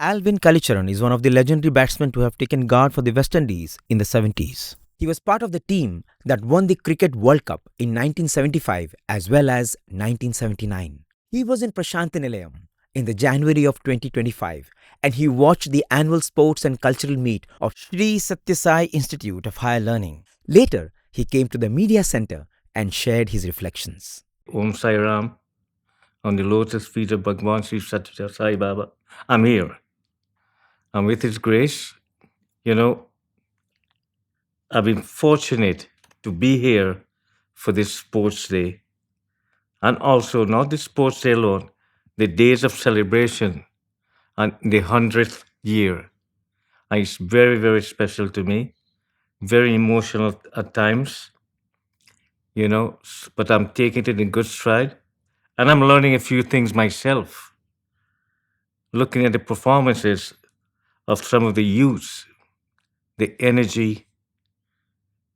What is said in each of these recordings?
Alvin Kallicharran is one of the legendary batsmen to have taken guard for the West Indies in the 70s. He was part of the team that won the Cricket World Cup in 1975 as well as 1979. He was in Prasanthi Nilayam in the January of 2025 and he watched the annual sports and cultural meet of Sri Sathya Institute of Higher Learning. Later, he came to the media center and shared his reflections. Om Sai Ram, on the lotus feet of Bhagawan Sri Sathya Sai Baba. I'm here. And with His grace, I've been fortunate to be here for this sports day. And also, not the sports day alone, the days of celebration and the 100th year. And it's very, very special to me, very emotional at times, but I'm taking it in good stride. And I'm learning a few things myself, looking at the performances of some of the youths, the energy,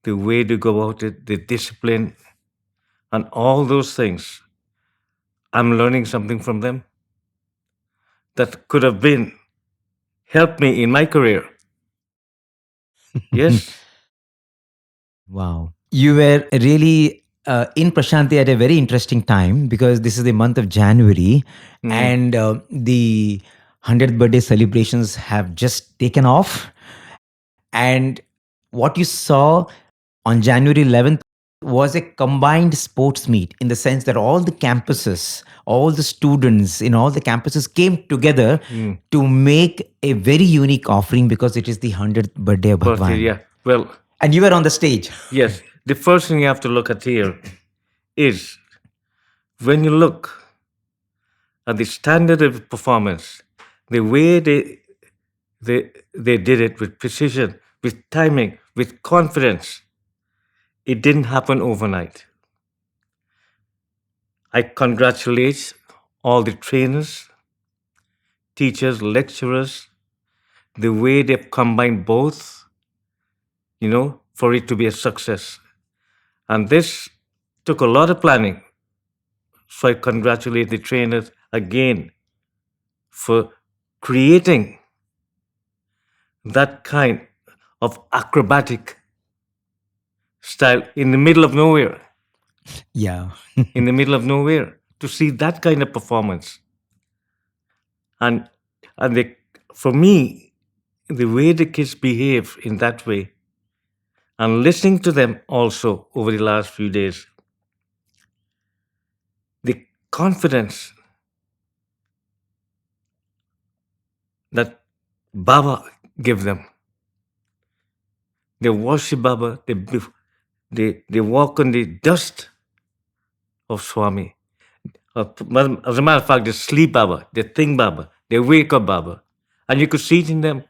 the way to go about it, the discipline, and all those things. I'm learning something from them that could have been helped me in my career. Yes. Wow. You were really in Prashanti at a very interesting time because this is the month of January and the 100th birthday celebrations have just taken off. And what you saw on January 11th was a combined sports meet in the sense that all the campuses, all the students in all the campuses came together to make a very unique offering because it is the 100th birthday of Bhagawan. Yeah. Well, and you were on the stage. Yes. The first thing you have to look at here is when you look at the standard of performance, the way they did it with precision, with timing, with confidence, it didn't happen overnight. I congratulate all the trainers, teachers, lecturers, the way they've combined both, for it to be a success. And this took a lot of planning. So I congratulate the trainers again for creating that kind of acrobatic style in the middle of nowhere. Yeah. In the middle of nowhere, to see that kind of performance. And for me, the way the kids behave in that way, and listening to them also over the last few days, the confidence that Baba gave them. They worship Baba, they walk on the dust of Swami. As a matter of fact, they sleep Baba, they think Baba, they wake up Baba. And you could see it in them,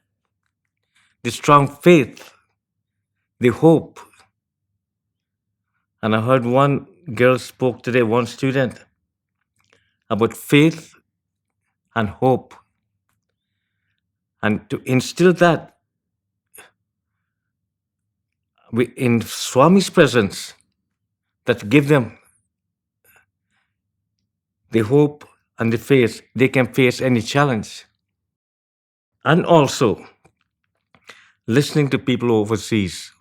the strong faith, the hope. And I heard one girl spoke today, one student, about faith and hope. And to instill that in Swami's presence, that give them the hope and the faith, they can face any challenge. And also, listening to people overseas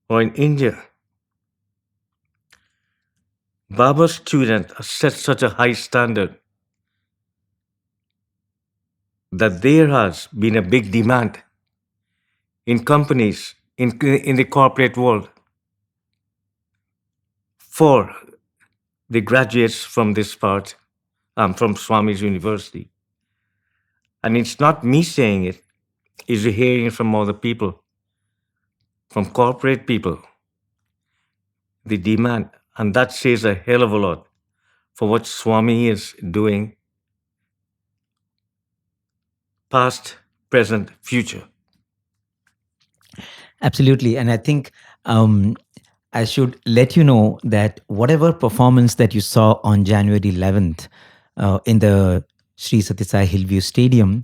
or in India, Baba's students set such a high standard that there has been a big demand in companies, in the corporate world, for the graduates from this part, from Swami's University. And it's not me saying it, it's hearing it from other people, from corporate people, the demand. And that says a hell of a lot for what Swami is doing, past, present, future. Absolutely. And I think I should let you know that whatever performance that you saw on January 11th in the Sri Sathya Sai Hillview Stadium,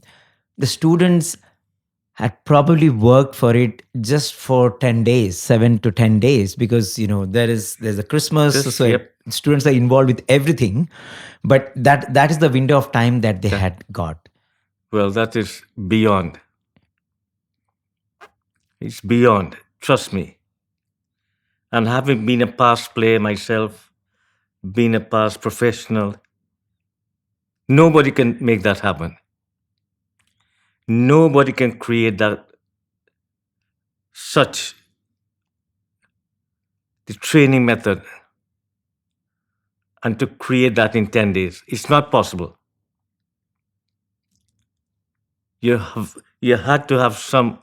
the students had probably worked for it just for 10 days, 7 to 10 days, because, there's a Christmas, so students are involved with everything. But that is the window of time that they had got. Well, that is beyond. It's beyond. Trust me. And having been a past player myself, been a past professional, nobody can make that happen. Nobody can create that such the training method and to create that in 10 days. It's not possible. You had to have some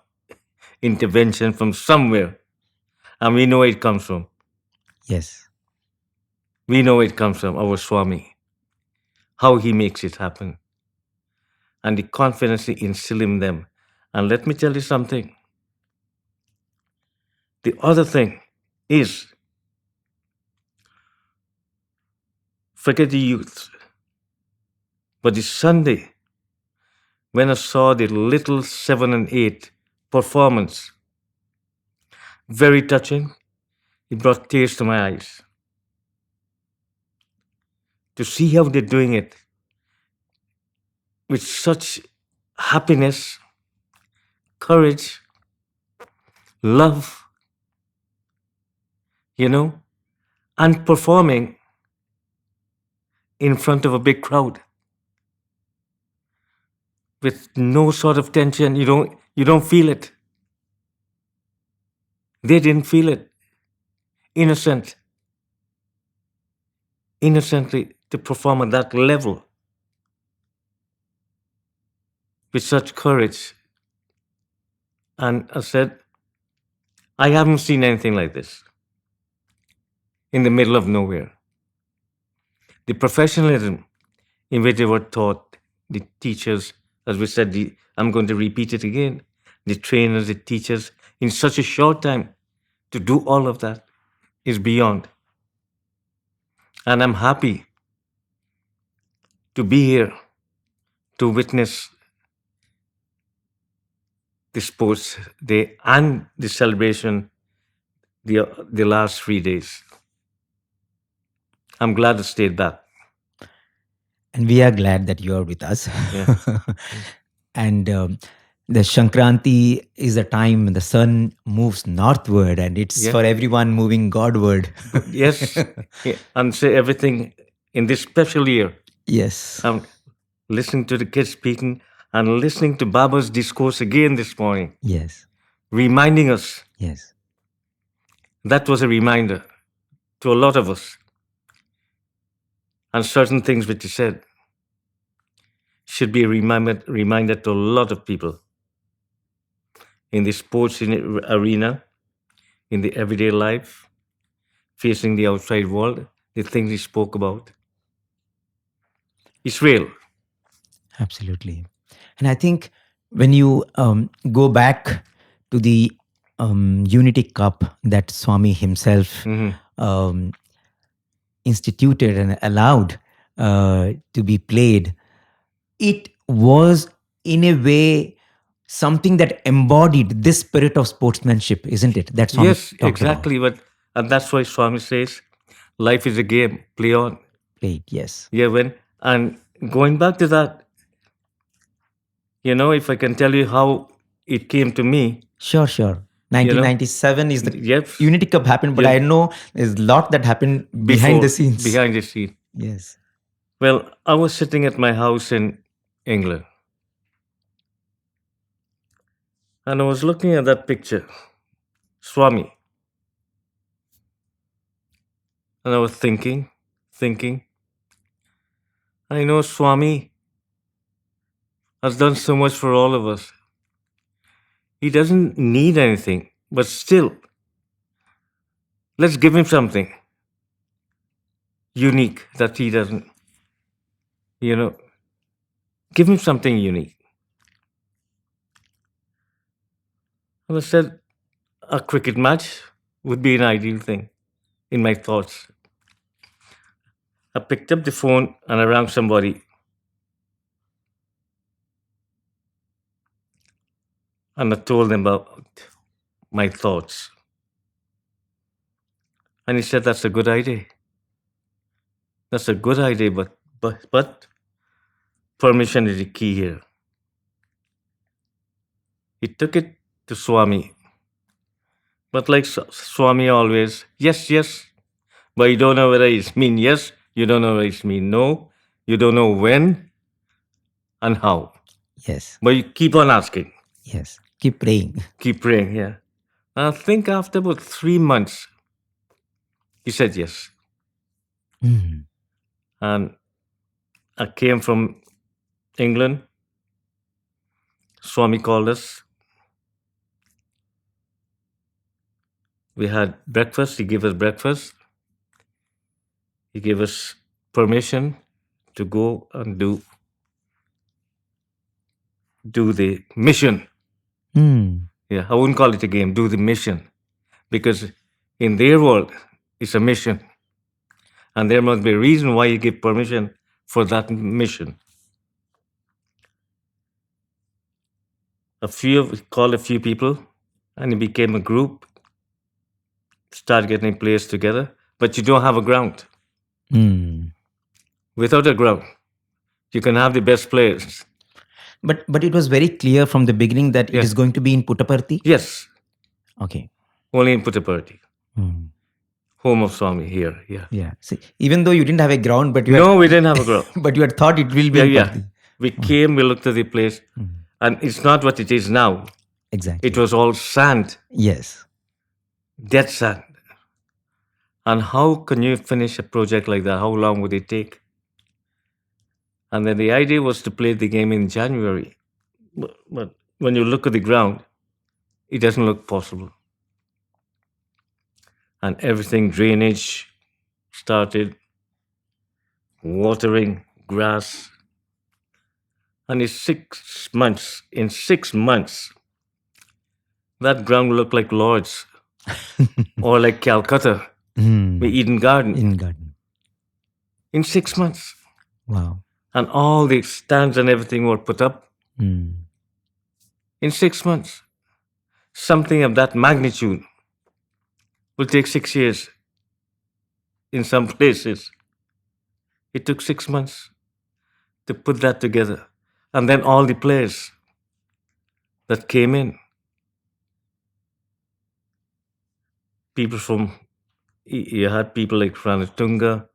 intervention from somewhere. And we know where it comes from. Yes. We know it comes from our Swami, how he makes it happen, and the confidence he instills in them. And let me tell you something. The other thing is, forget the youth, but the Sunday, when I saw the little 7 and 8 performance, very touching, it brought tears to my eyes. To see how they're doing it with such happiness, courage, love, and performing in front of a big crowd with no sort of tension. You don't feel it. They didn't feel it. Innocently to perform at that level with such courage. And I said, I haven't seen anything like this in the middle of nowhere. The professionalism in which they were taught, the teachers, as we said, I'm going to repeat it again, the trainers, the teachers, in such a short time to do all of that is beyond. And I'm happy to be here to witness the sports day and the celebration the last 3 days. I'm glad I stayed back. And we are glad that you are with us. Yeah. And the Sankranti is a time when the sun moves northward, and it's for everyone moving Godward. Yes. Yeah. And say everything in this special year. Yes. I'm listening to the kids speaking and listening to Baba's discourse again this morning. Yes. Reminding us. Yes. That was a reminder to a lot of us. And certain things which he said should be a reminder to a lot of people in the sports arena, in the everyday life, facing the outside world, the things he spoke about. It's real. Absolutely. And I think when you go back to the Unity Cup that Swami himself instituted and allowed to be played, it was in a way something that embodied this spirit of sportsmanship, isn't it? That's Swami Yes, exactly. And that's why Swami says, life is a game, play on. Played, yes. Yeah, and going back to that, if I can tell you how it came to me. Sure. 1997 is the Unity Cup happened, but I know there's a lot that happened behind the scenes. Behind the scene. Yes. Well, I was sitting at my house in England. And I was looking at that picture, Swami. And I was thinking. I know Swami has done so much for all of us. He doesn't need anything, but still, let's give him something unique that he doesn't. Give him something unique. And I said, a cricket match would be an ideal thing in my thoughts. I picked up the phone and I rang somebody. And I told them about my thoughts. And he said, that's a good idea. That's a good idea, but permission is the key here. He took it to Swami. But like Swami always, yes, yes, but you don't know whether it's mean yes, you don't know whether it's mean no, you don't know when and how. Yes. But you keep on asking, Yes. Keep praying. keep praying, yeah. I think after about 3 months, he said yes. Mm. And I came from England. Swami called us. We had breakfast. He gave us breakfast. He gave us permission to go and do the mission. Mm. Yeah, I wouldn't call it a game. Do the mission, because in their world, it's a mission, and there must be a reason why you give permission for that mission. Called a few people, and it became a group. Start getting players together, but you don't have a ground. Mm. Without a ground, you can have the best players. But it was very clear from the beginning that it Yeah. is going to be in Puttaparthi. Yes, Okay. only in Puttaparthi, Mm. home of Swami here. Yeah. Yeah. See, even though you didn't have a ground, but you No, we didn't have a ground. had, but you had thought it will be Yeah, in yeah. Parthi. We came, we looked at the place, and it's not what it is now. Exactly. It was all sand, Yes. dead sand. And how can you finish a project like that? How long would it take? And then the idea was to play the game in January. But when you look at the ground, it doesn't look possible. And everything, drainage started, watering, grass. And in 6 months, that ground looked like Lord's or like Calcutta, the Eden Garden. In garden. In 6 months. Wow. And all the stands and everything were put up. Mm. In 6 months. Something of that magnitude will take 6 years in some places. It took 6 months to put that together. And then all the players that came in, people from, you had people like Ranatunga,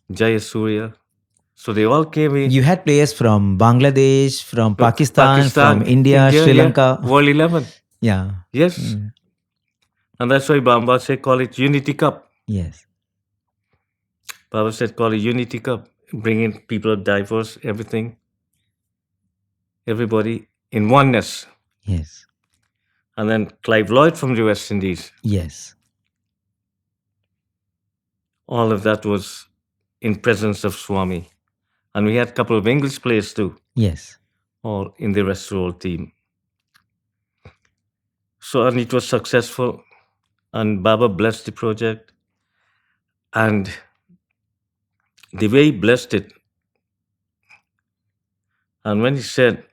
Jayasuriya. So they all came in. You had players from Bangladesh, from Pakistan, from India, Sri yeah, Lanka. World 11. Yeah. Yes. And that's why Bamba said call it Unity Cup. Yes. Baba said call it Unity Cup. Bring in people of diverse, everything. Everybody in oneness. Yes. And then Clive Lloyd from the West Indies. Yes. All of that was in presence of Swami. And we had a couple of English players too, Yes. all in the Restaurant team. So, and it was successful. And Baba blessed the project. And the way he blessed it, and when he said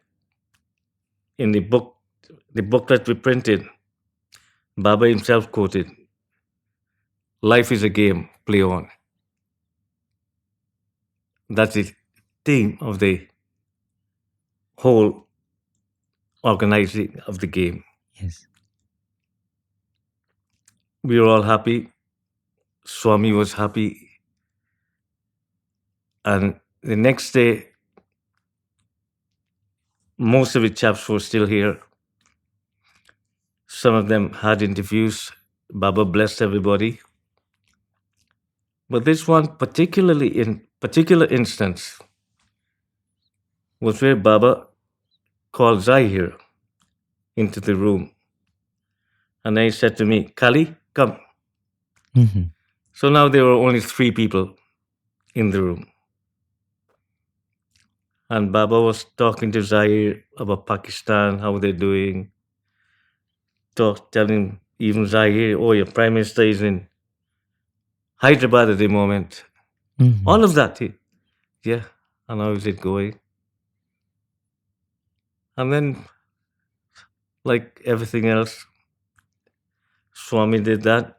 in the booklet we printed, Baba himself quoted, "Life is a game, play on." That's the theme of the whole organizing of the game. Yes. We were all happy. Swami was happy. And the next day, most of the chaps were still here. Some of them had interviews. Baba blessed everybody. But this one particular instance was where Baba called Zahir into the room. And then he said to me, "Kali, come." Mm-hmm. So now there were only 3 people in the room. And Baba was talking to Zahir about Pakistan, how they're doing. Telling even Zahir, "Oh, your Prime Minister is in Hyderabad at the moment." Mm-hmm. All of that. Yeah. And how is it going? And then, like everything else, Swami did that.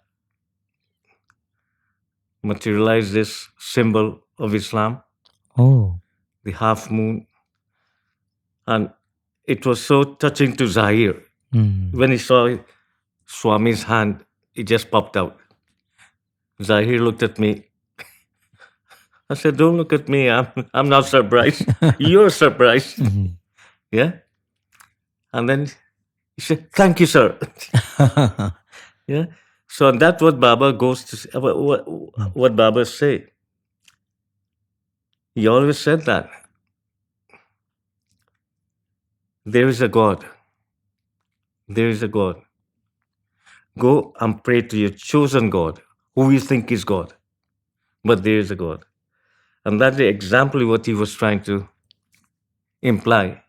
Materialized this symbol of Islam, Oh. the half moon. And it was so touching to Zahir. When he saw Swami's hand, it just popped out. Zahir looked at me. I said, "Don't look at me. I'm not surprised. You're surprised." Yeah. And then he said, "Thank you, sir." Yeah. So that's what Baba goes to say, what Baba say. He always said that there is a God. There is a God. Go and pray to your chosen God, who you think is God. But there is a God. And that's exactly what he was trying to imply,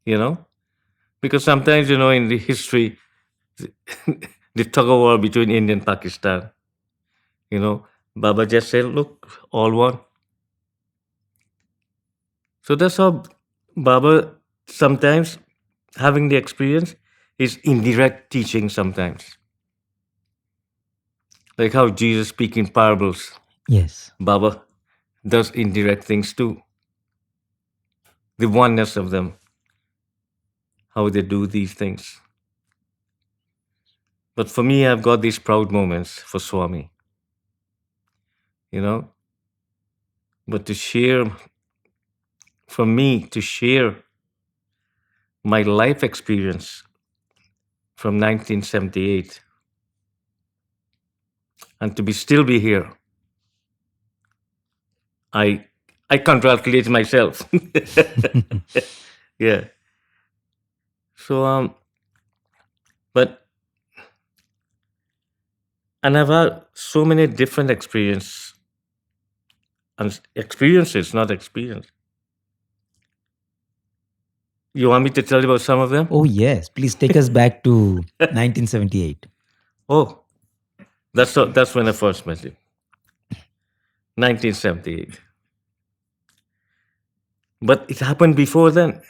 you know? Because sometimes, in the history, the tug of war between India and Pakistan, Baba just said, look, all one. So that's how Baba sometimes, having the experience, is indirect teaching sometimes. Like how Jesus speaks in parables. Yes. Baba does indirect things too. The oneness of them, how they do these things. But for me, I've got these proud moments for Swami. But for me to share my life experience from 1978 and to still be here, I congratulate myself. Yeah. So and I've had so many different experiences, not experience. You want me to tell you about some of them? Oh, yes. Please take us back to 1978. Oh, that's when I first met you. 1978. But it happened before then.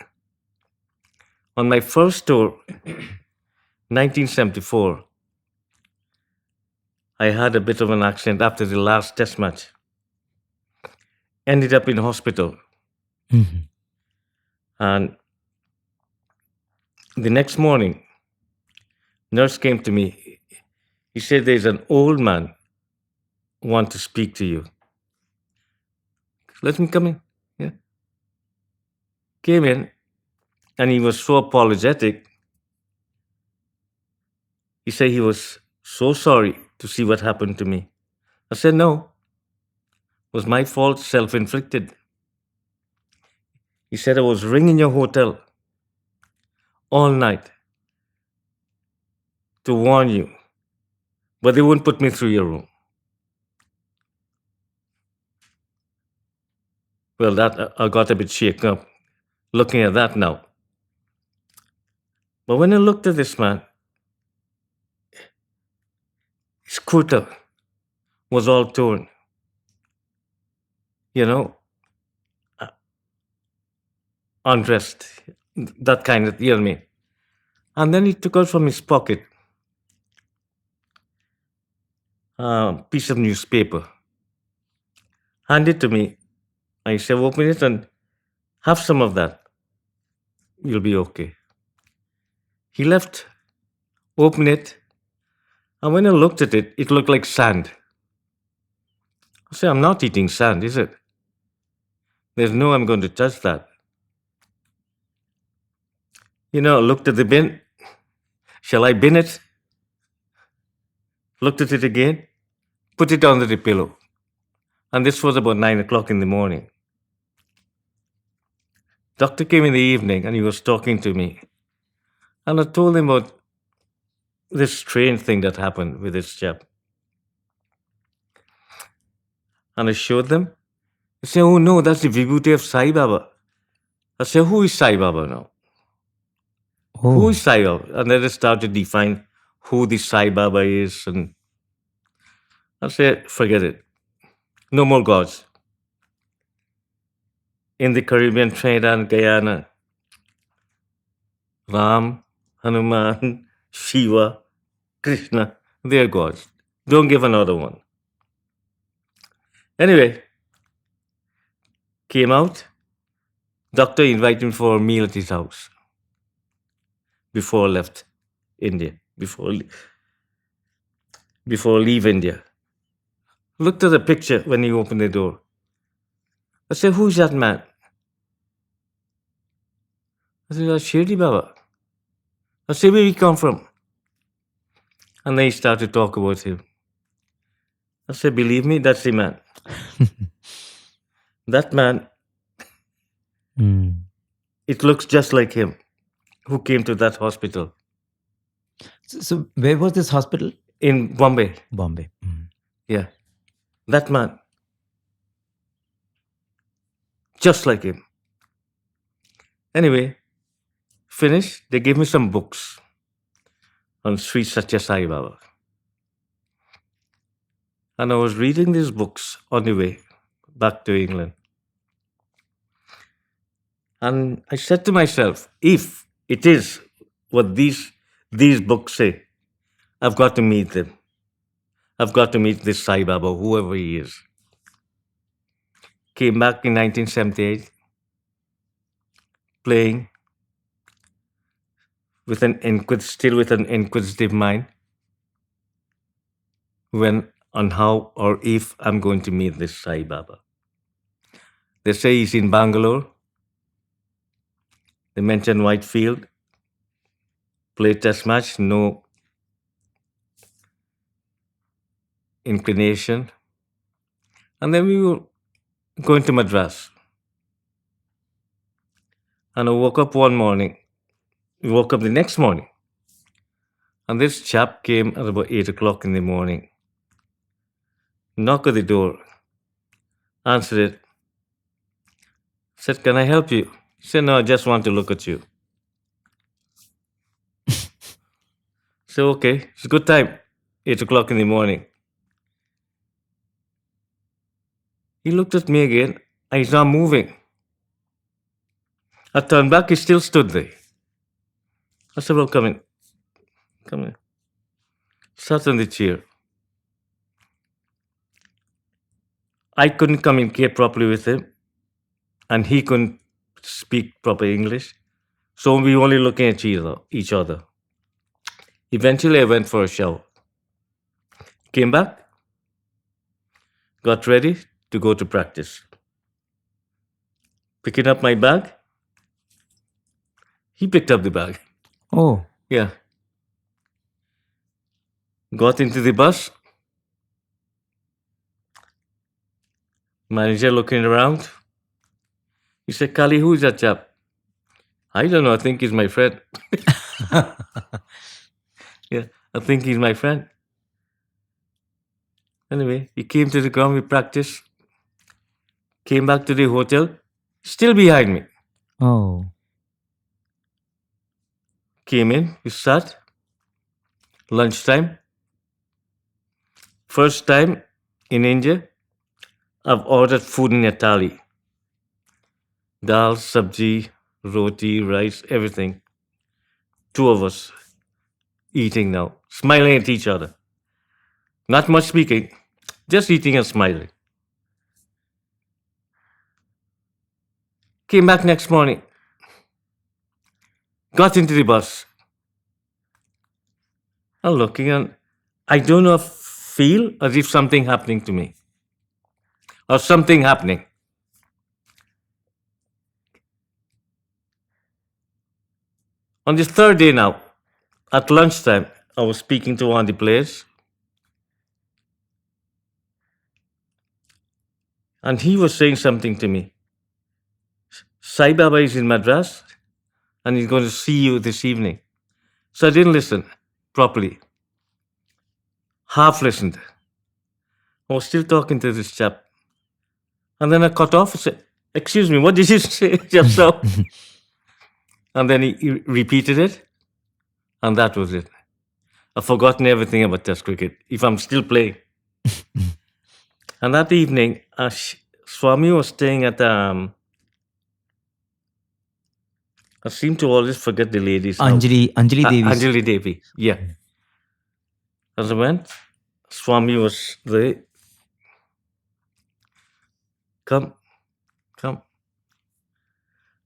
On my first tour, 1974, I had a bit of an accident after the last test match. Ended up in hospital. And the next morning, nurse came to me. He said, there's an old man want to speak to you. Let him come in. Yeah. Came in, and he was so apologetic. He said he was so sorry to see what happened to me. I said, no. It was my fault, self-inflicted. He said, I was ringing your hotel all night to warn you, but they wouldn't put me through your room. Well, that I got a bit shaken up looking at that now. But when I looked at this man, his kurta was all torn. Undressed. That kind of, you know what I mean? And then he took out from his pocket a piece of newspaper, handed it to me. I said, open it and have some of that. You'll be okay. He left, opened it, and when I looked at it, it looked like sand. I said, I'm not eating sand, is it? There's no I'm going to touch that. I looked at the bin. Shall I bin it? Looked at it again, put it under the pillow. And this was about 9 o'clock in the morning. Doctor came in the evening and he was talking to me. And I told him about this strange thing that happened with this chap. And I showed them. They said, oh no, that's the vibhuti of Sai Baba. I said, who is Sai Baba now? Oh. Who is Sai Baba? And then they started to define who the Sai Baba is. And I said, forget it. No more gods. In the Caribbean, Trinidad and Guyana, Ram, Hanuman, Shiva, Krishna, they're gods. Don't give another one. Anyway, came out. Doctor invited me for a meal at his house. before I left India, before I leave India. Looked at the picture when he opened the door. I said, "Who's that man?" I said, "Shirdi Baba." I said, "Where he come from?" And then he started to talk about him. I said, "Believe me, that's the man." That man, it looks just like him, who came to that hospital. So where was this hospital? In Bombay. Bombay. Yeah. That man. Just like him. Anyway, finished. They gave me some books on Sri Satya Sai Baba. And I was reading these books on the way back to England. And I said to myself, if it is what these books say, I've got to meet them. I've got to meet this Sai Baba, whoever he is. Came back in 1978, playing with still with an inquisitive mind, when on how or if I'm going to meet this Sai Baba. They say he's in Bangalore. They mention Whitefield. Play test match, no inclination. And then we were going to Madras. And I woke up one morning. We woke up the next morning. And this chap came at about 8 o'clock in the morning. Knock at the door. Answered it. Said, "Can I help you?" He said, "No, I just want to look at you." So, okay, it's a good time. 8 o'clock in the morning. He looked at me again, and he's not moving. I turned back, he still stood there. I said, "Well, come in. Come in." Sat on the chair. I couldn't communicate properly with him, and he couldn't speak proper English. So we were only looking at each other. Eventually, I went for a shower. Came back, got ready to go to practice. Picking up my bag, he picked up the bag. Oh. Yeah. Got into the bus. Manager looking around. He said, "Kali, who is that chap?" "I don't know. I think he's my friend." Yeah, I think he's my friend. Anyway, he came to the ground, we practiced. Came back to the hotel, still behind me. Oh. Came in, we sat. Lunchtime. First time in India, I've ordered food in a thali. Dal, sabji, roti, rice, everything. Two of us eating now, smiling at each other. Not much speaking, just eating and smiling. Came back next morning. Got into the bus. I'm looking and I don't know, feel as if something happening to me. Or something happening. On the third day now, at lunchtime, I was speaking to one of the players. And he was saying something to me. Sai Baba is in Madras and he's going to see you this evening. So I didn't listen properly. Half listened. I was still talking to this chap. And then I cut off and said, "Excuse me, what did you say just now?" And then he repeated it. And that was it. I've forgotten everything about Test cricket, if I'm still playing. And that evening, Swami was staying at, I seem to always forget the lady's house. Anjali Devi. Anjali Devi, yeah. As I went, Swami was there. Come.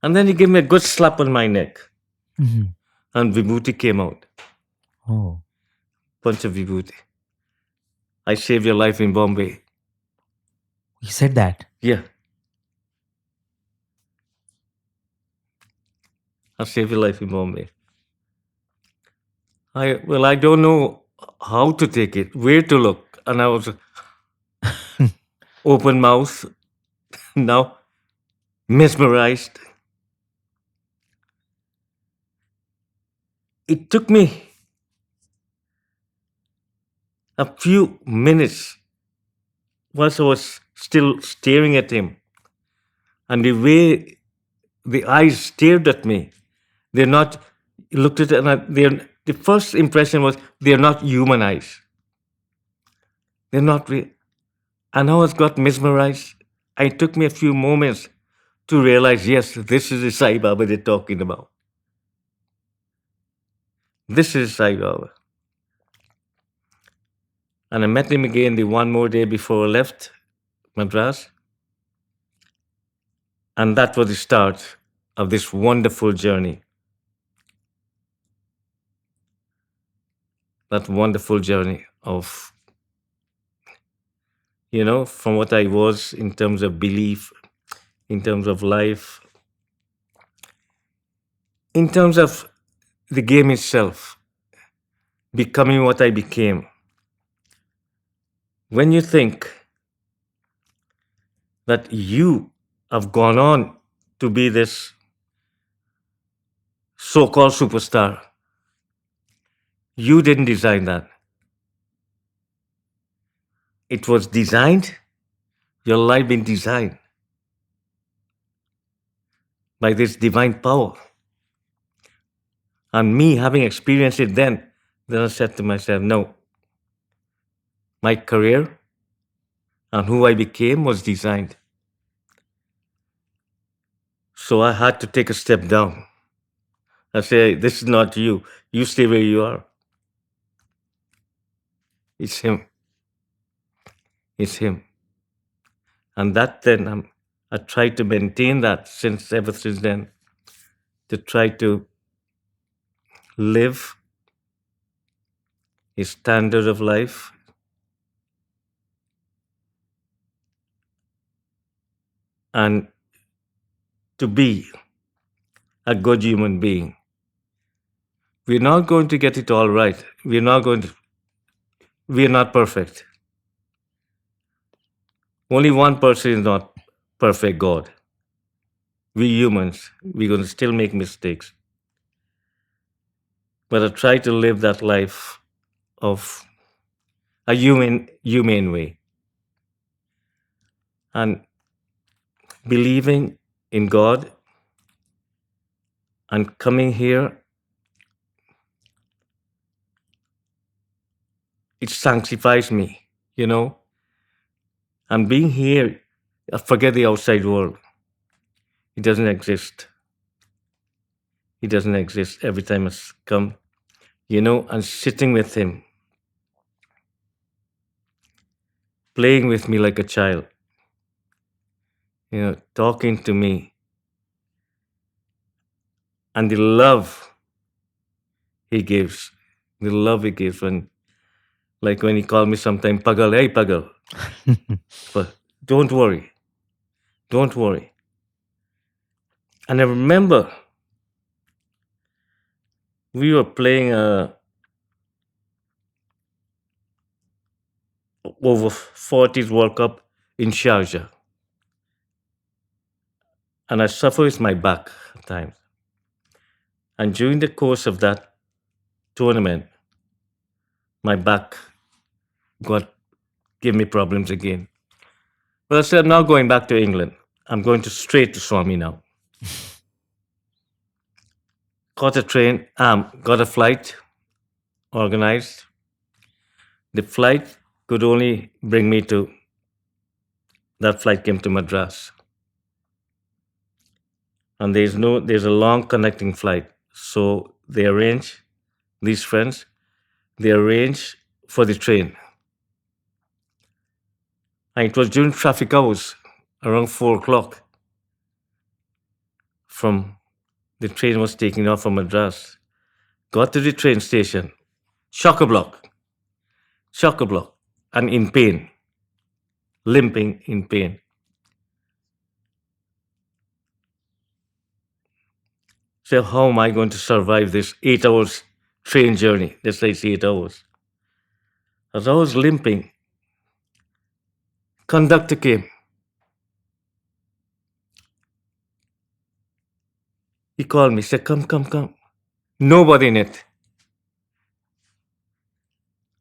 And then he gave me a good slap on my neck. Mm-hmm. and vibhuti came out. Oh. Bunch of vibhuti. I saved your life in Bombay. He said that. Yeah. I saved your life in Bombay. I don't know how to take it, where to look. And I was open mouth, now mesmerized. It took me a few minutes once I was still staring at him. And the way the eyes stared at me, they're not, looked at it, and the first impression was they're not human eyes. They're not real. And I was got mesmerized. It took me a few moments to realize, yes, this is the Sai Baba they're talking about. This is Sai Baba. And I met him again the one more day before I left Madras. And that was the start of this wonderful journey. That wonderful journey of, from what I was in terms of belief, in terms of life, in terms of the game itself, becoming what I became. When you think that you have gone on to be this so-called superstar, you didn't design that. It was designed, your life been designed by this divine power. And me having experienced it then I said to myself, no, my career and who I became was designed. So I had to take a step down. I say, this is not you. You stay where you are. It's him. It's him. And that then, I tried to maintain that ever since then, to try to live his standard of life, and to be a good human being. We're not going to get it all right. We're not perfect. Only one person is not perfect, God. We humans, we're going to still make mistakes. But I try to live that life of a humane way. And believing in God and coming here, it sanctifies me, And being here, I forget the outside world. It doesn't exist. It doesn't exist. Every time I come, and sitting with him, playing with me like a child, talking to me, and the love he gives, when he called me sometime, Pagal, hey Pagal. But don't worry. And I remember we were playing over 40s World Cup in Sharjah. And I suffer with my back at times. And during the course of that tournament, my back gave me problems again. But I said, I'm not going back to England. I'm going straight to Swami now. Got a train, got a flight organized. The flight could only bring me to, that flight came to Madras. And there's a long connecting flight. So these friends, they arrange for the train. And it was during traffic hours, around 4 o'clock, the train was taking off from Madras. Got to the train station, chock-a-block, and in pain, limping in pain. So how am I going to survive this 8 hours train journey? Let's say it's 8 hours. As I was limping, conductor came. He called me, said, come, come, come. Nobody in it.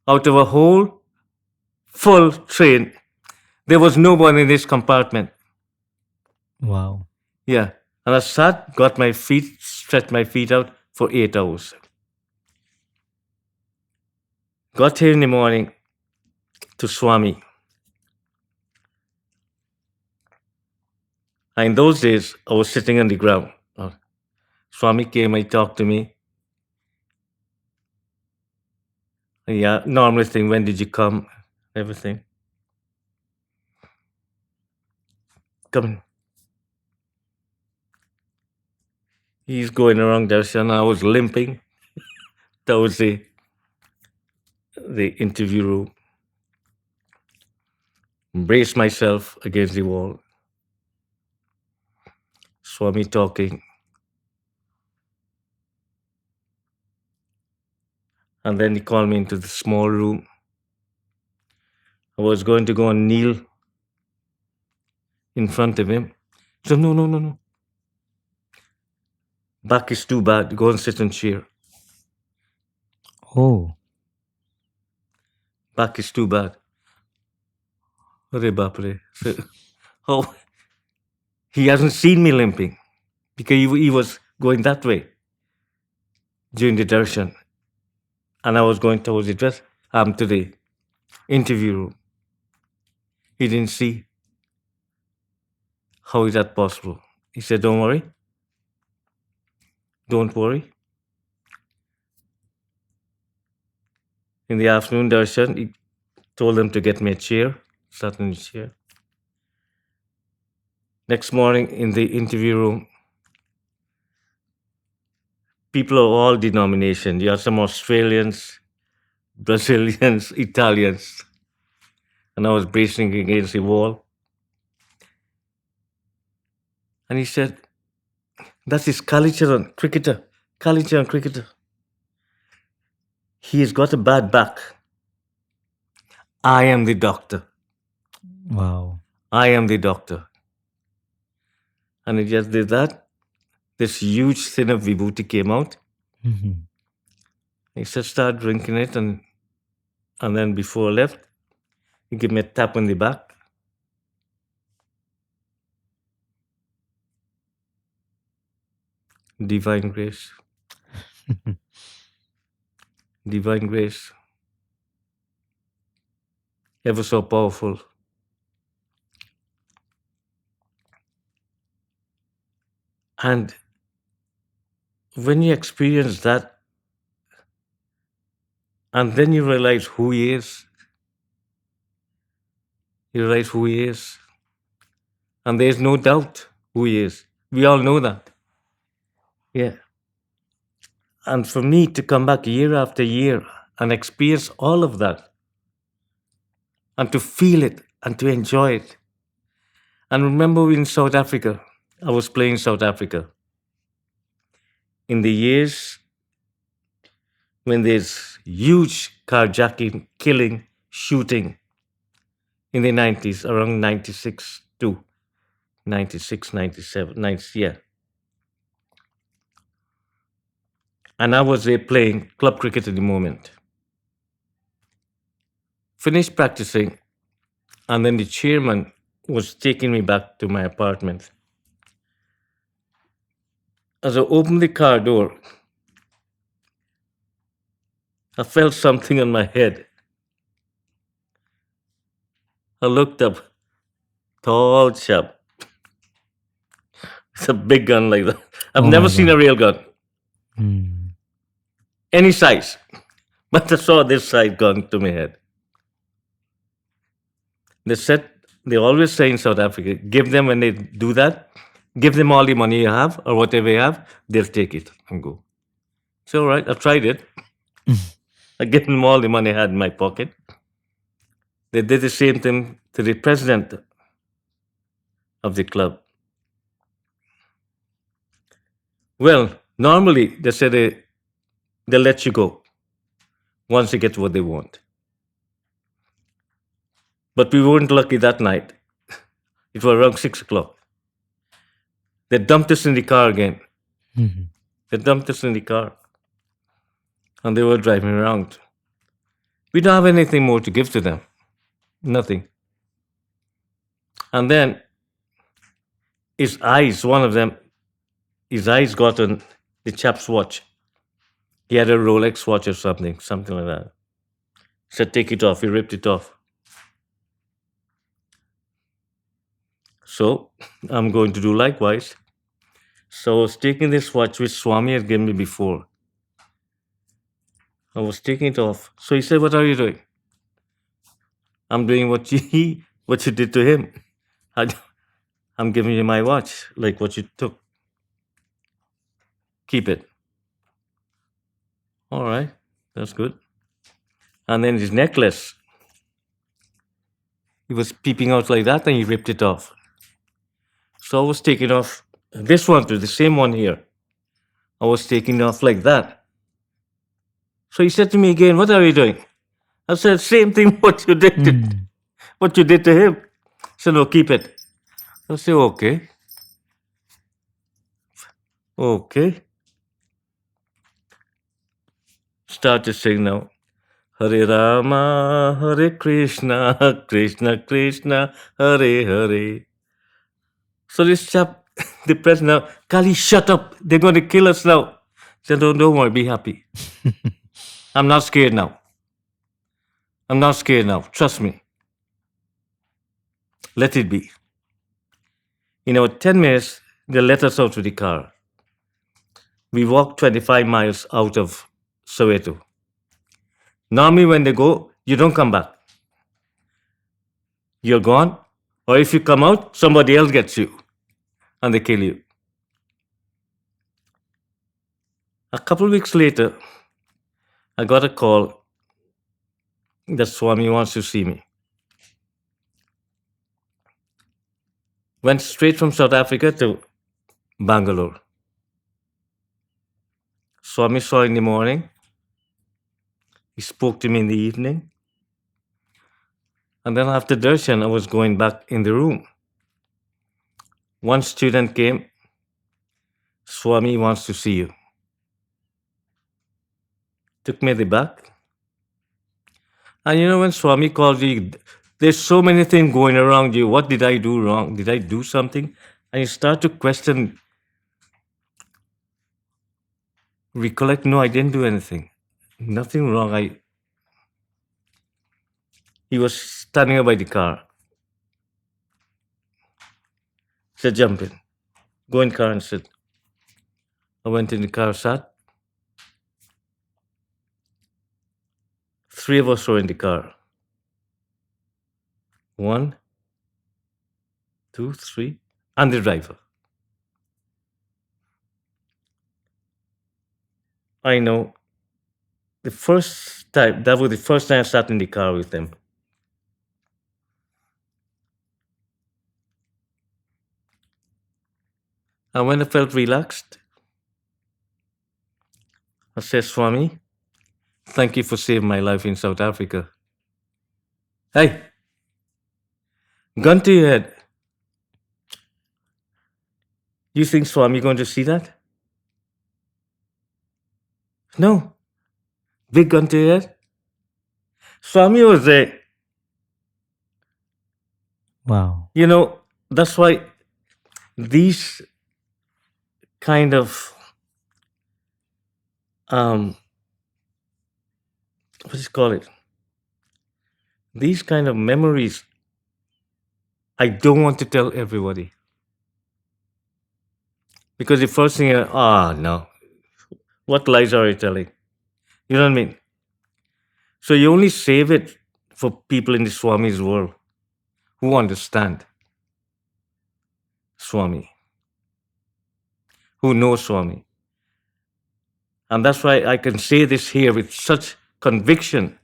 Out of a whole full train, there was nobody in this compartment. Wow. Yeah. And I sat, got my feet, stretched my feet out for 8 hours. Got here in the morning to Swami. And in those days, I was sitting on the ground. Swami came, he talked to me. Yeah, normal thing, when did you come? Everything. Come in. He's going around darshan. I was limping. That was the interview room. Braced myself against the wall. Swami talking. And then he called me into the small room. I was going to go and kneel in front of him. So no. Back is too bad. Go and sit in chair. Oh. Back is too bad. Arre baapre. So, oh, he hasn't seen me limping because he was going that way during the darshan. And I was going towards the to the interview room. He didn't see. How is that possible? He said, don't worry. Don't worry. In the afternoon darshan, he told them to get me a chair. Sat in the chair. Next morning in the interview room, people of all denominations. You have some Australians, Brazilians, Italians. And I was bracing against the wall. And he said, that is Kallicharran, cricketer. Kallicharran, cricketer. He has got a bad back. I am the doctor. Wow. I am the doctor. And he just did that. This huge tin of vibhuti came out. Mm-hmm. He said, start drinking it. And then before I left, he gave me a tap on the back. Divine grace. Divine grace. Ever so powerful. And when you experience that, and then you realize who he is, you realize who he is. And there's no doubt who he is. We all know that. Yeah. And for me to come back year after year and experience all of that, and to feel it and to enjoy it. And remember in South Africa, I was playing South Africa. In the years when there's huge carjacking, killing, shooting in the 90s, around 96 to 96, 97, 90, yeah. And I was there playing club cricket at the moment. Finished practicing, and then the chairman was taking me back to my apartment. As I opened the car door, I felt something on my head. I looked up, tall chap. It's a big gun like that. I've Oh never my seen God. a real gun, Mm. any size. But I saw this size gun to my head. They said, they always say in South Africa, give them, when they do that, give them all the money you have or whatever you have, they'll take it and go. So, all right, I tried it. I gave them all the money I had in my pocket. They did the same thing to the president of the club. Well, normally they say they let you go once they get what they want. But we weren't lucky that night. It was around 6 o'clock. They dumped us in the car again. They dumped us in the car. And they were driving around. We don't have anything more to give to them. Nothing. And then his eyes, one of them, his eyes got on the chap's watch. He had a Rolex watch or something like that. Said, take it off. He ripped it off. So I'm going to do likewise. So I was taking this watch which Swami had given me before. I was taking it off. So he said, what are you doing? I'm doing what you did to him. I'm giving you my watch, like what you took. Keep it. All right, that's good. And then his necklace, he was peeping out like that and he ripped it off. So I was taking off this one too, the same one here. I was taking off like that. So he said to me again, what are you doing? I said, same thing what you did to him. He said, no, keep it. I said, okay. Okay. Start to sing now. Hare Rama, Hare Krishna, Krishna Krishna, Hare Hare. So this chap, the president, now, Kali, shut up. They're going to kill us now. I said, don't worry, be happy. I'm not scared now. I'm not scared now. Trust me. Let it be. In about 10 minutes, they let us out to the car. We walked 25 miles out of Soweto. Normally, when they go, you don't come back. You're gone. Or if you come out, somebody else gets you. And they kill you. A couple of weeks later, I got a call that Swami wants to see me. Went straight from South Africa to Bangalore. Swami saw in the morning. He spoke to me in the evening. And then after darshan, I was going back in the room. One student came. Swami wants to see you. Took me at the back. And you know, when Swami calls you, there's so many things going around you. What did I do wrong? Did I do something? And you start to question, recollect, no, I didn't do anything. Nothing wrong. He was standing up by the car. Said, jump in. Go in car and sit. I went in the car, sat. 3 of us were in the car. 1, 2, 3, and the driver. I know the first time, that was the first time I sat in the car with them. And when I felt relaxed, I said, Swami, thank you for saving my life in South Africa. Hey, gun to your head. You think Swami going to see that? No. Big gun to your head. Swami was there. Wow. You know, that's why these kind of what do you call it? These kind of memories, I don't want to tell everybody. Because the first thing, no. What lies are you telling? You know what I mean? So you only save it for people in the Swami's world who understand Swami, who know Swami. And that's why I can say this here with such conviction,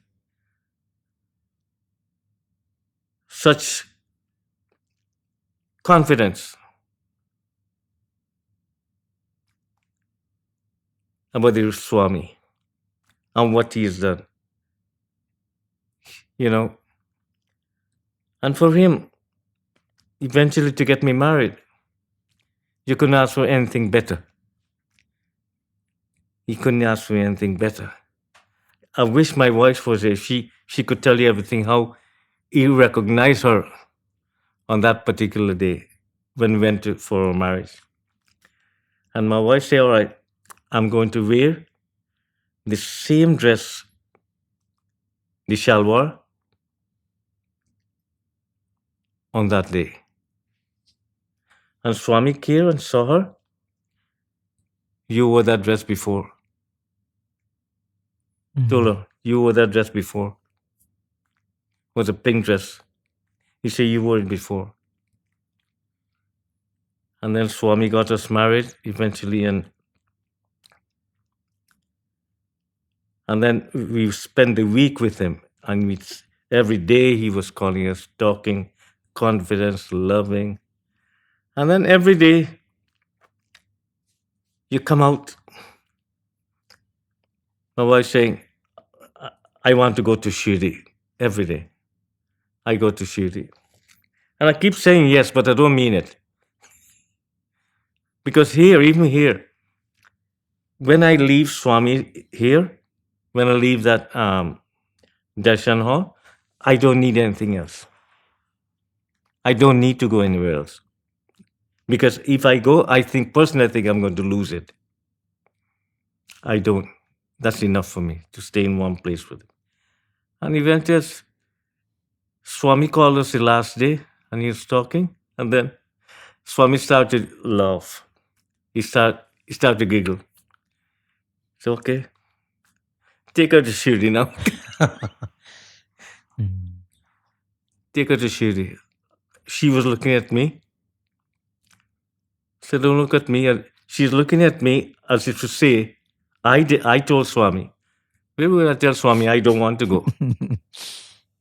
such confidence about the Swami and what he has done. You know, and for him, eventually to get me married, you couldn't ask for anything better. He couldn't ask for anything better. I wish my wife was here. She could tell you everything, how he recognized her on that particular day when we went for our marriage. And my wife said, all right, I'm going to wear the same dress, the shalwar, on that day. And Swami came and saw her. You wore that dress before. Told her, you wore that dress before. It was a pink dress. He said, you wore it before. And then Swami got us married eventually, and then we spent the week with him. And every day he was calling us, talking, confidence, loving. And then every day you come out, my wife saying, I want to go to Shirdi every day. I go to Shirdi. And I keep saying yes, but I don't mean it. Because here, even here, when I leave Swami here, when I leave that darshan hall, I don't need anything else. I don't need to go anywhere else. Because if I go, personally, I think I'm going to lose it. I don't. That's enough for me to stay in one place with it. And eventually, Swami called us the last day, and he was talking, and then Swami started to laugh. He started to giggle. So, okay, take her to Shirdi now. Take her to Shirdi. She was looking at me. Said, don't look at me. She's looking at me as if to say, I told Swami. Where would I tell Swami I don't want to go?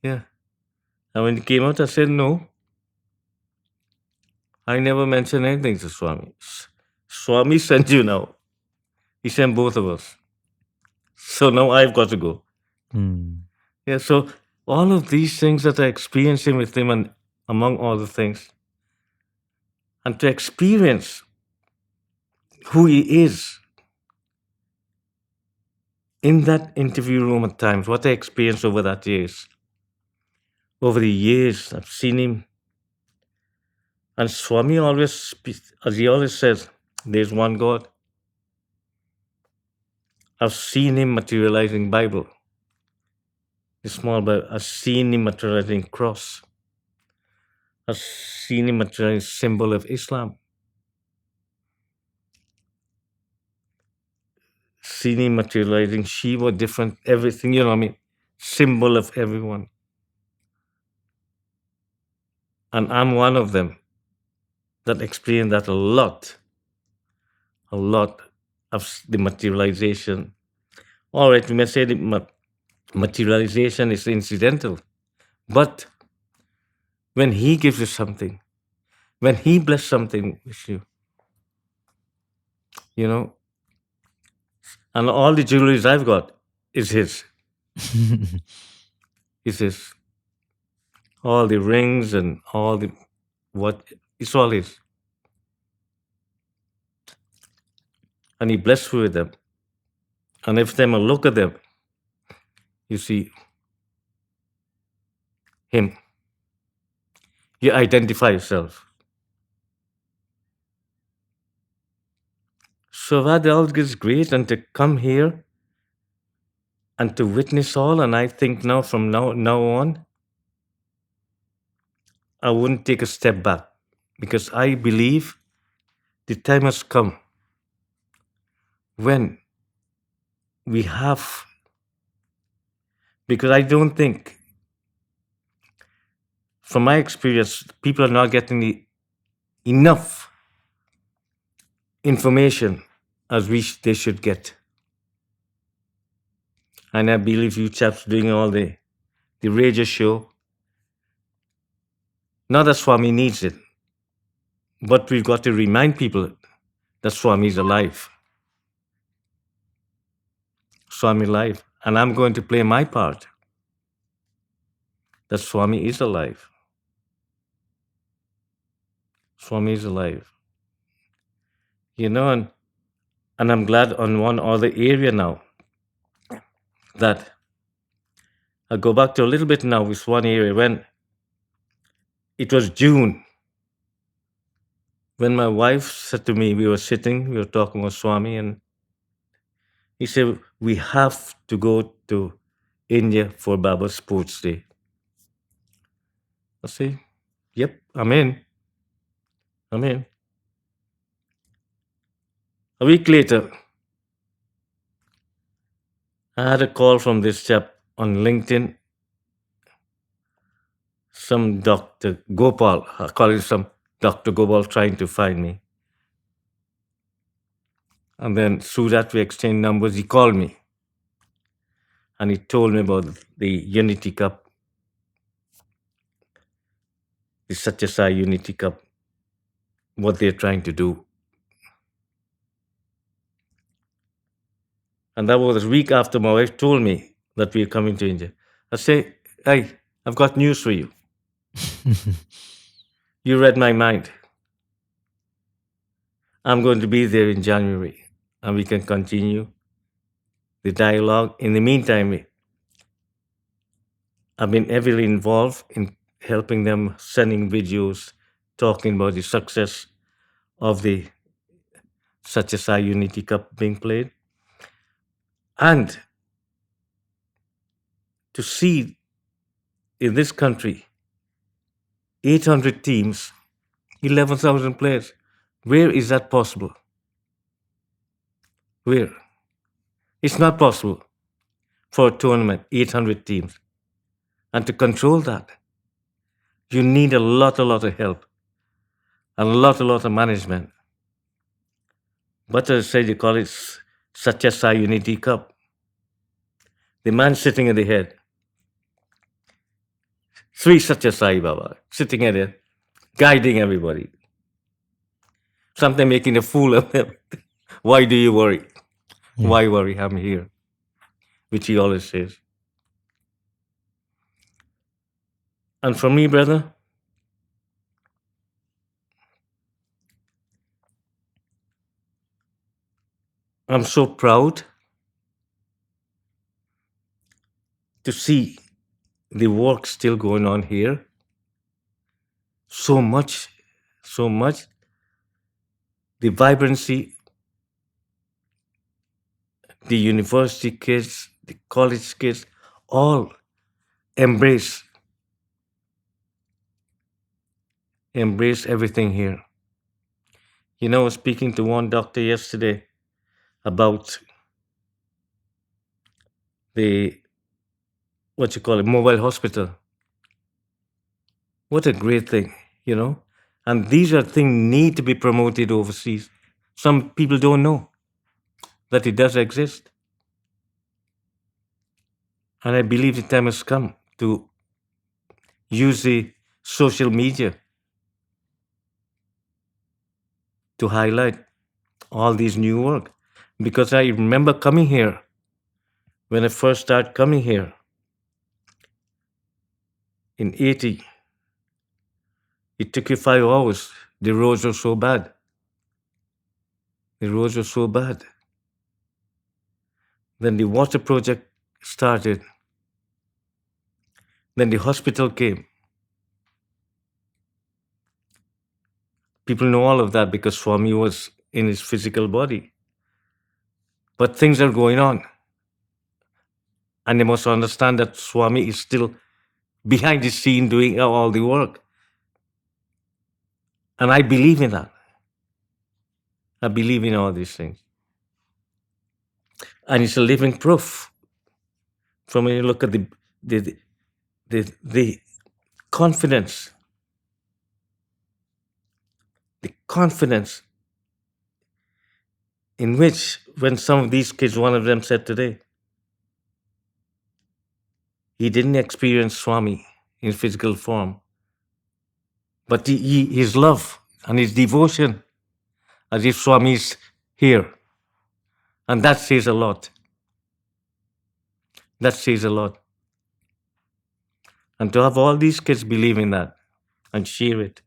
Yeah. And when he came out, I said, no. I never mentioned anything to Swami. Swami sent you now. He sent both of us. So now I've got to go. Yeah, so all of these things that I experienced with him, and among all the things, and to experience who he is in that interview room at times, what I experienced over the years, I've seen him. And Swami always speaks, as he always says, there's one God. I've seen him materializing Bible, the small Bible. I've seen him materializing cross. I've seen him materializing symbol of Islam. Seen him materializing Shiva, different, everything, you know what I mean? Symbol of everyone. And I'm one of them that experienced that a lot of the materialization. All right, we may say the materialization is incidental, but when he gives you something, when he blesses something with you, you know, and all the jewelries I've got is his. Is his. All the rings and all the it's all his. And he blessed you with them. And every time I look at them, you see him. You identify yourself. So that all is great, and to come here and to witness all, and I think now from now on, I wouldn't take a step back, because I believe the time has come when we have, because I don't think, from my experience, people are not getting enough information as they should get. And I believe you chaps doing all the radio show. Not that Swami needs it, but we've got to remind people that Swami is alive. Swami alive. And I'm going to play my part. That Swami is alive. Swami is alive. You know, and I'm glad on one other area now that I'll go back to a little bit now with one area when it was June. When my wife said to me, we were talking with Swami, and he said, we have to go to India for Baba Sports Day. I say, yep, I'm in. I'm in. A week later, I had a call from this chap on LinkedIn, some Dr. Gopal, I call it some Dr. Gopal trying to find me. And then through that we exchanged numbers. He called me and he told me about the Unity Cup, the Sathya Sai Unity Cup, what they're trying to do. And that was a week after my wife told me that we're coming to India. I say, hey, I've got news for you. You read my mind. I'm going to be there in January and we can continue the dialogue. In the meantime, I've been heavily involved in helping them, sending videos, talking about the success of the Sathya Sai Unity Cup being played. And to see in this country 800 teams, 11,000 players, where is that possible? Where? It's not possible for a tournament, 800 teams. And to control that, you need a lot of help and a lot of management. But as I said, you call it Sathya Sai Unity Cup. The man sitting at the head, Sri Sathya Sai Baba, sitting at it, guiding everybody. Sometimes making a fool of them. Why do you worry? Yeah. Why worry? I'm here, which he always says. And for me, brother, I'm so proud to see the work still going on here. So much. The vibrancy, the university kids, the college kids, all embrace everything here. You know, I was speaking to one doctor yesterday about the, mobile hospital. What a great thing, you know? And these are things need to be promoted overseas. Some people don't know that it does exist. And I believe the time has come to use the social media to highlight all these new work. Because I remember coming here, when I first started coming here in 80, it took you 5 hours. The roads were so bad. Then the water project started. Then the hospital came. People know all of that because Swami was in his physical body. But things are going on. And they must understand that Swami is still behind the scene doing all the work. And I believe in that. I believe in all these things. And it's a living proof. From when you look at the confidence, in which, when some of these kids, one of them said today, He didn't experience Swami in physical form, but his love and his devotion as if Swami is here. And that says a lot. That says a lot. And to have all these kids believe in that and share it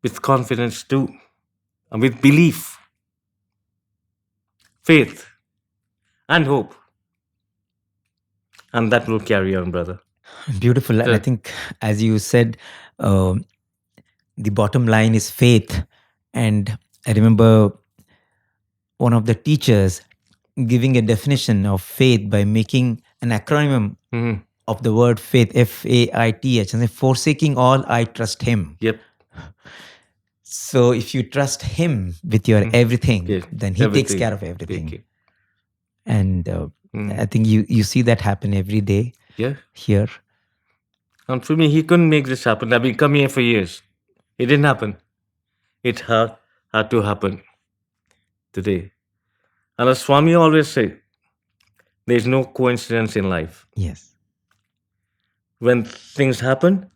with confidence too, and with belief, faith, and hope. And that will carry on, brother. Beautiful. And I think, as you said, the bottom line is faith. And I remember one of the teachers giving a definition of faith by making an acronym of the word faith, FAITH, and say, forsaking all, I trust him. Yep. So if you trust him with your everything, then he takes care of everything. And I think you see that happen every day here. And for me, he couldn't make this happen. I've been coming here for years. It didn't happen. It had to happen today. And as Swami always said, there's no coincidence in life. Yes. When things happen,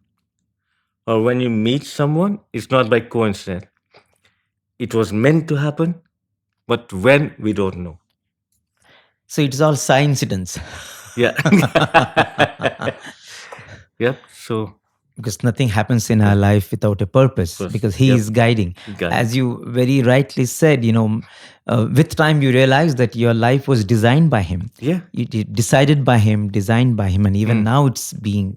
or when you meet someone, it's not by coincidence. It was meant to happen, but when, we don't know. So it's all coincidence. Yeah. Yep. So because nothing happens in our life without a purpose, because he is guiding. As you very rightly said, with time you realize that your life was designed by him. Yeah. It decided by him, designed by him, and even now it's being,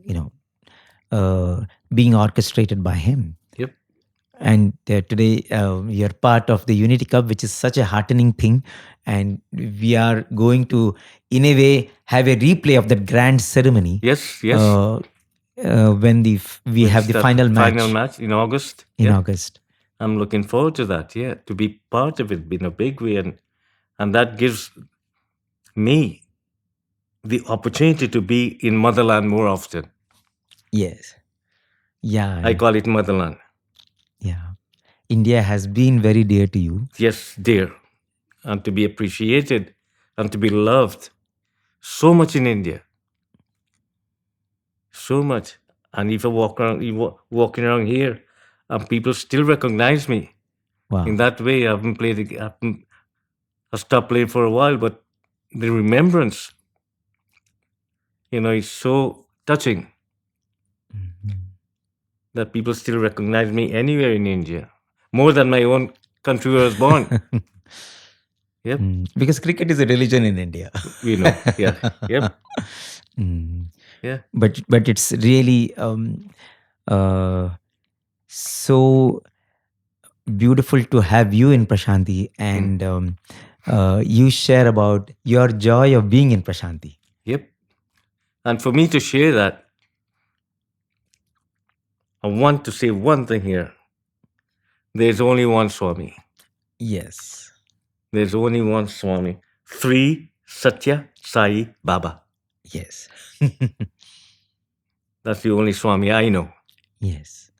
being orchestrated by him. Yep. And today you're part of the Unity Cup, which is such a heartening thing. And we are going to, in a way, have a replay of that grand ceremony. Yes. When we have the final match. Final match in August. August. I'm looking forward to that. Yeah, to be part of it in a big way, and that gives me the opportunity to be in motherland more often. Yes. Yeah. I call it motherland. Yeah. India has been very dear to you. Yes, dear, and to be appreciated and to be loved so much in India. So much. And if I walking around here, and people still recognize me. Wow. In that way, I stopped playing for a while, but the remembrance, is so touching that people still recognize me anywhere in India, more than my own country where I was born. Yep. Because cricket is a religion in India. We know. Yeah. Yep. Yeah. But it's really so beautiful to have you in Prasanthi, and you share about your joy of being in Prasanthi. Yep. And for me to share that, I want to say one thing here. There's only one Swami. Yes. There's only one Swami. 3 Sathya Sai Baba. Yes. That's the only Swami I know. Yes.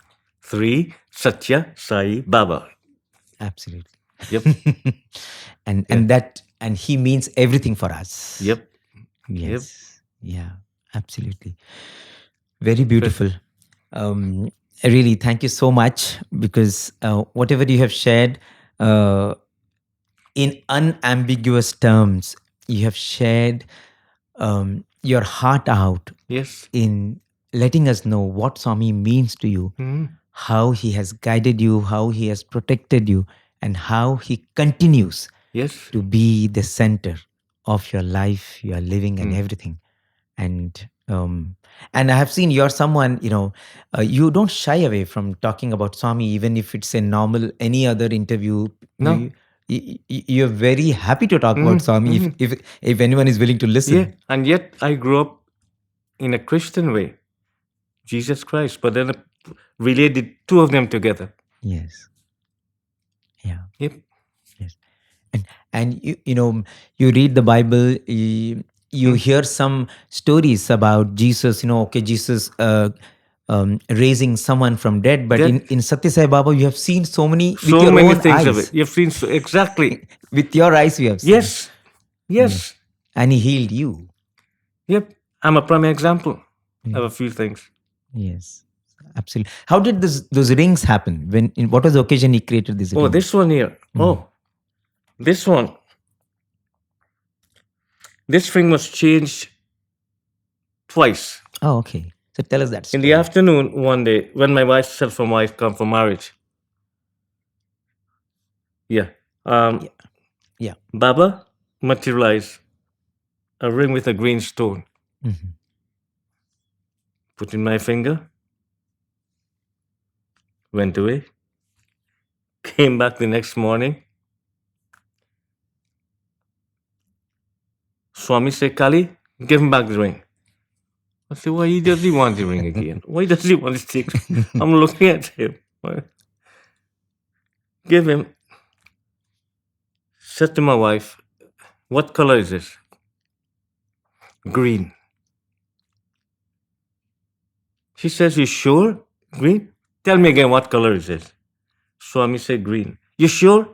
3 Sathya Sai Baba. Absolutely. Yep. and he means everything for us. Yep. Yes. Yep. Yeah. Absolutely. Very beautiful. Really, thank you so much, because whatever you have shared in unambiguous terms, you have shared your heart out. Yes. In letting us know what Swami means to you, how he has guided you, how he has protected you, and how he continues to be the center of your life, your living, and everything. And I have seen you're someone, you don't shy away from talking about Swami, even if it's a normal, any other interview. No. You're very happy to talk about Swami if anyone is willing to listen. Yeah, and yet I grew up in a Christian way, Jesus Christ, but then related two of them together. Yes. Yeah. Yep. Yes. And you read the Bible, you hear some stories about Jesus, Jesus raising someone from dead, but in Sathya Sai Baba you have seen so many with your many own things eyes. of it. You've seen exactly with your eyes you have seen. Yes. And he healed you. Yep, I'm a prime example of a few things. Yes, absolutely. How did those rings happen? What was the occasion he created these Oh, rings? this one here. Oh, this one. This ring was changed twice. Oh, okay. So tell us that In story. the afternoon, one day, when my myself and wife come for marriage. Yeah. Yeah. Baba materialized a ring with a green stone. Mhm. Put in my finger. Went away. Came back the next morning. Swami said, Kali, give him back the ring. I said, why does he want the ring again? Why does he want to take it? I'm looking at him. Give him. Said to my wife, what color is this? Green. She says, you sure? Green? Tell me again, what color is this? Swami said, green. You sure?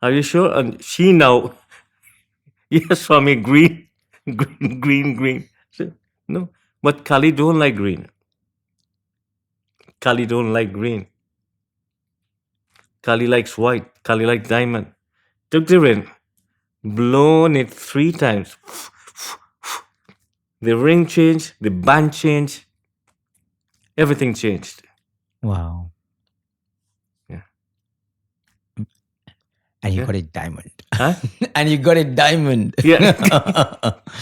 Are you sure? And she now, yes, Swami, green, green, green, green. I said, no, but Kali don't like green. Kali don't like green. Kali likes white. Kali likes diamond. Took the ring, blown it 3 times. The ring changed, the band changed, everything changed. Wow. Yeah. And you got a diamond. Huh? And you got a diamond. Yeah.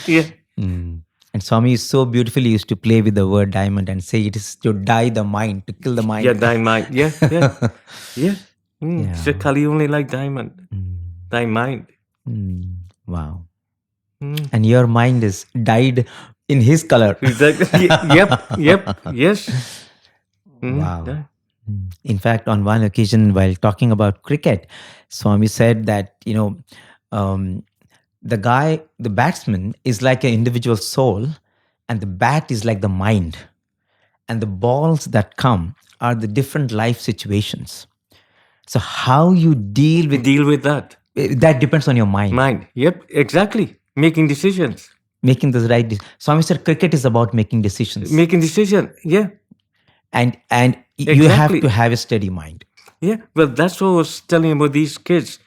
Yeah. And Swami is so beautifully used to play with the word diamond and say it is to dye the mind, to kill the mind. Yeah, diamond. Yeah, yeah. Yeah. He said, Kali only like diamond. Diamond. Wow. And your mind is dyed in his color. Exactly. Yep. Yes. Wow. Yeah. In fact, on one occasion while talking about cricket, Swami said that, the batsman is like an individual soul and the bat is like the mind. And the balls that come are the different life situations. So how you deal with that. That depends on your mind. Mind. Yep, exactly. Making decisions. Making the right Swami said cricket is about making decisions. Making decision. Yeah. And you have to have a steady mind. Yeah. Well, that's what I was telling about these kids.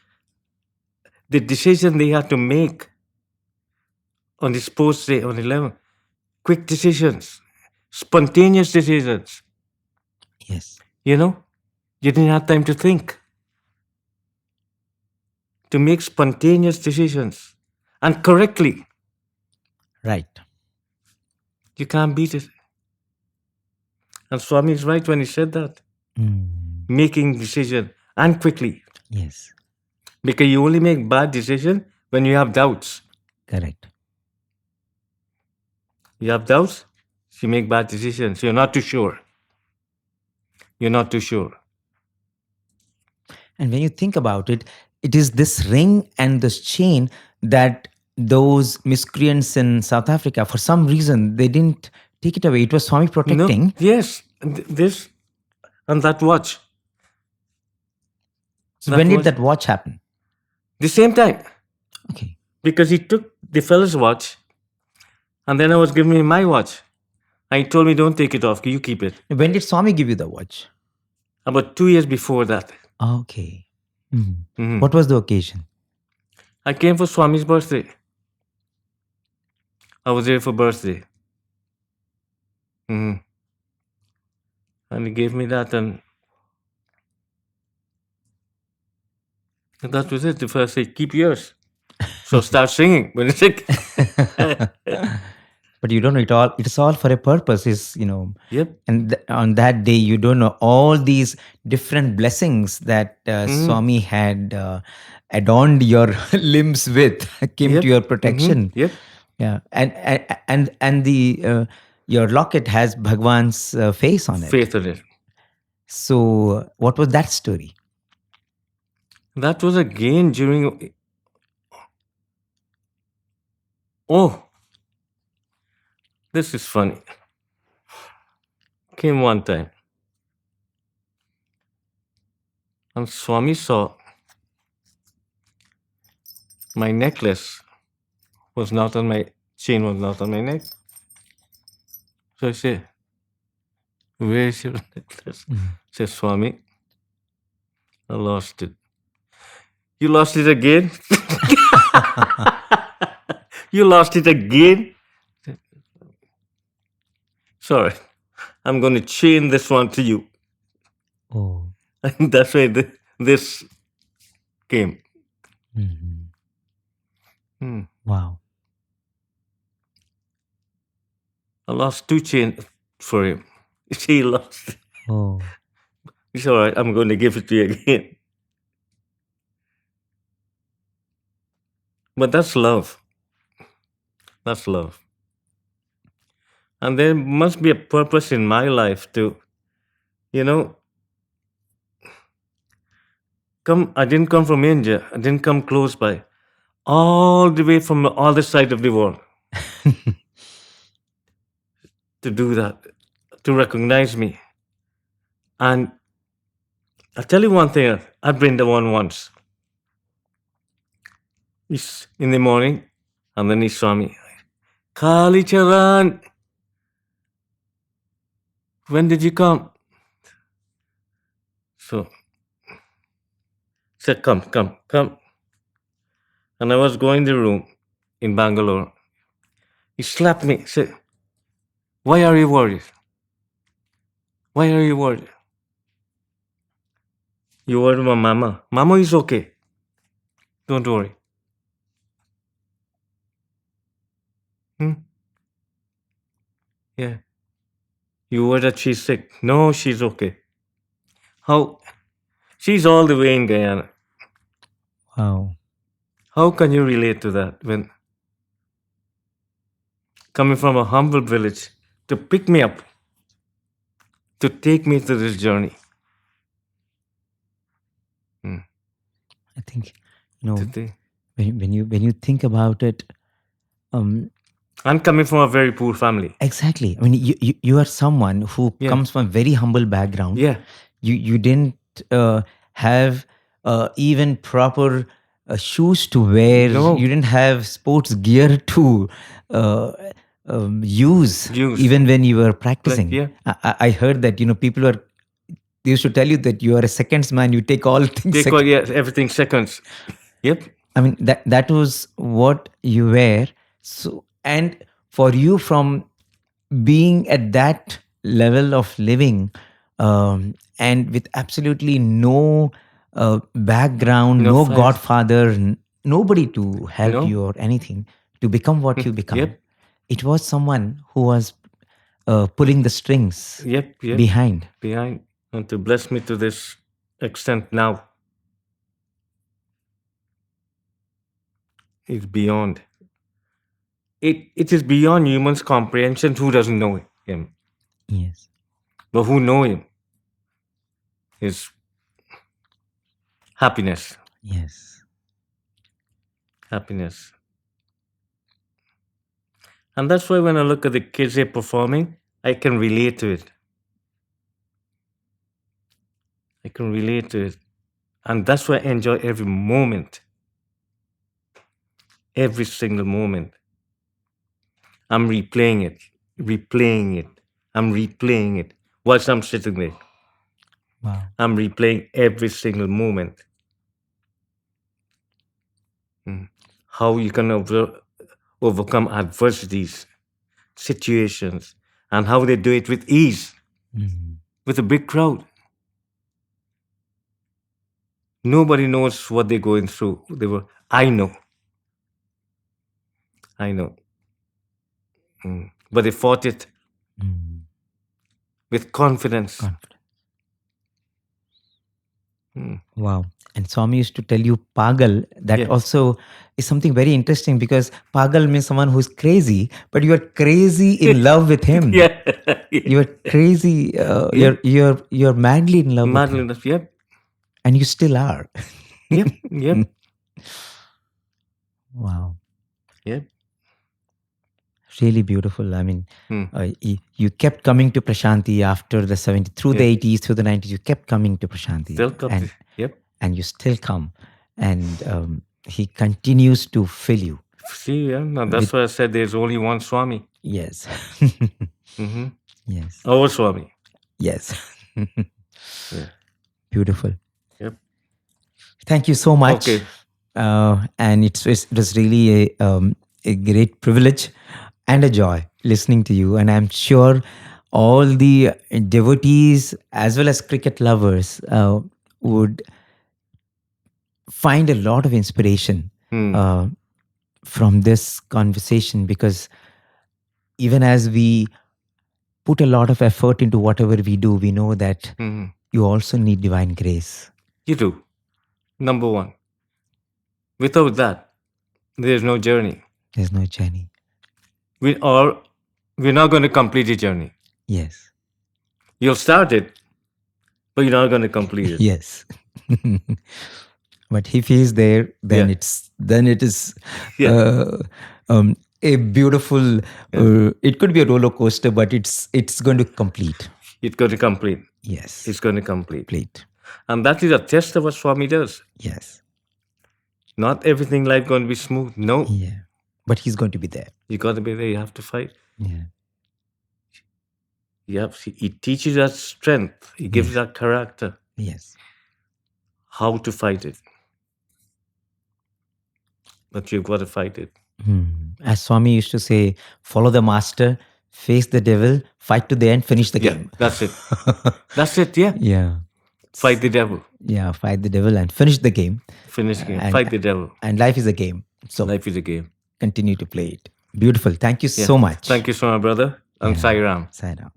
The decision they have to make on the sports day on 11. Quick decisions. Spontaneous decisions. Yes. You didn't have time to think. To make spontaneous decisions. And correctly. Right. You can't beat it. And Swami is right when he said that. Making decision and quickly. Yes. Because you only make bad decision when you have doubts. Correct. You have doubts, you make bad decisions. You're not too sure. You're not too sure. And when you think about it, it is this ring and this chain that those miscreants in South Africa, for some reason, they didn't take it away. It was Swami protecting. No, yes, this and that watch. So when did that watch happen? The same time. Okay. Because he took the fellow's watch and then I was giving him my watch. And he told me, don't take it off, you keep it. When did Swami give you the watch? About 2 years before that. Okay. What was the occasion? I came for Swami's birthday. I was there for birthday. And he gave me that and that was it. The first say, keep yours. So start singing. When it's like But you don't know it all. It's all for a purpose. Yep. And on that day, you don't know all these different blessings that Swami had adorned your limbs with came to your protection. Yep. Yeah, and the your locket has Bhagawan's face on it. Faith on it. So, what was that story? That was again during. Oh, this is funny. Came one time. And Swami saw my necklace was not on my chain, was not on my neck. So I say, "Where is your necklace?" Says Swami, "I lost it." "You lost it again?" "You lost it again?" "Sorry, I'm going to chain this one to you." Oh. And that's why this came. Wow. I lost 2 chains for him. He lost it. Oh. It's all right. I'm going to give it to you again. But that's love. That's love. And there must be a purpose in my life to, I didn't come from India. I didn't come close by. All the way from the other side of the world to do that, to recognize me. And I'll tell you one thing. I've been the one once. He's in the morning, and then he saw me. "Kallicharran, when did you come?" So said, "Come. And I was going to the room in Bangalore. He slapped me, said, "Why are you worried? Why are you worried? You worried about Mama. Mama is okay. Don't worry." Yeah. "You worried that she's sick?" "No, she's okay." How? She's all the way in Guyana. Wow. How can you relate to that when coming from a humble village to pick me up, to take me through this journey? I think, Today. when you think about it, I'm coming from a very poor family. exactly. I mean, you are someone who Yeah. comes from a very humble background. Yeah. You didn't have even proper shoes to wear. No. You didn't have sports gear to use, even when you were practicing. yeah. I heard that people are. They used to tell you that you are a seconds man. You take all things. They call everything seconds. Yep. I mean, that was what you were. So, and for you, from being at that level of living, and with absolutely no background, no friends. godfather, nobody to help No. you or anything, to become what you become. Yep. It was someone who was pulling the strings Yep. behind. And to bless me to this extent now is beyond. It is beyond human's comprehension. Who doesn't know him? Yes. But who know him is happiness. Yes. Happiness. And that's why when I look at the kids here performing, I can relate to it. I can relate to it. And that's why I enjoy every moment. Every single moment. I'm replaying it. I'm replaying it whilst I'm sitting there. Wow. I'm replaying every single moment. How you can overcome adversities, situations, and how they do it with ease, with a big crowd. Nobody knows what they're going through. I know. But they fought it with confidence. Wow. And Swami used to tell you pagal. That also is something very interesting, because pagal means someone who's crazy, but you are crazy in love with him. You are crazy. You're madly in love with him. Yep. And you still are. Yep. Wow. Yep. Really beautiful. I mean, you kept coming to Prasanthi after the 70s, through the 80s, through the 90s. You kept coming to Prasanthi. Still come. And you still come. And he continues to fill you. See, yeah, now that's why I said there's only one Swami. Yes. Hmm. Yes. Our Swami. Yes. Yeah. Beautiful. Yep. Thank you so much. Okay. And it was really a great privilege and a joy listening to you. And I'm sure all the devotees as well as cricket lovers would find a lot of inspiration from this conversation, because even as we put a lot of effort into whatever we do, we know that you also need divine grace. You do. Number one. Without that, there's no journey. There's no journey. We're not going to complete the journey. Yes. You'll start it, but you're not going to complete it. Yes. But if he is there, then Yeah. it is a beautiful. It could be a roller coaster, but it's going to complete. It's going to complete. Yes. It's going to complete. Complete. And that is a test of what Swami does. Yes. Not everything life going to be smooth. No. Yeah. But he's going to be there. You got to be there. You have to fight. Yeah. Yep. He teaches us strength. He gives us character. Yes. How to fight it. But you've got to fight it. As Swami used to say, follow the master, face the devil, fight to the end, finish the game. That's it. That's it, yeah. Yeah. Fight the devil. Yeah, fight the devil and finish the game. Finish the game. Fight the devil. And life is a game. So life is a game. Continue to play it. Beautiful. Thank you so much. Thank you so much, brother. And Sai Ram. Sai Ram.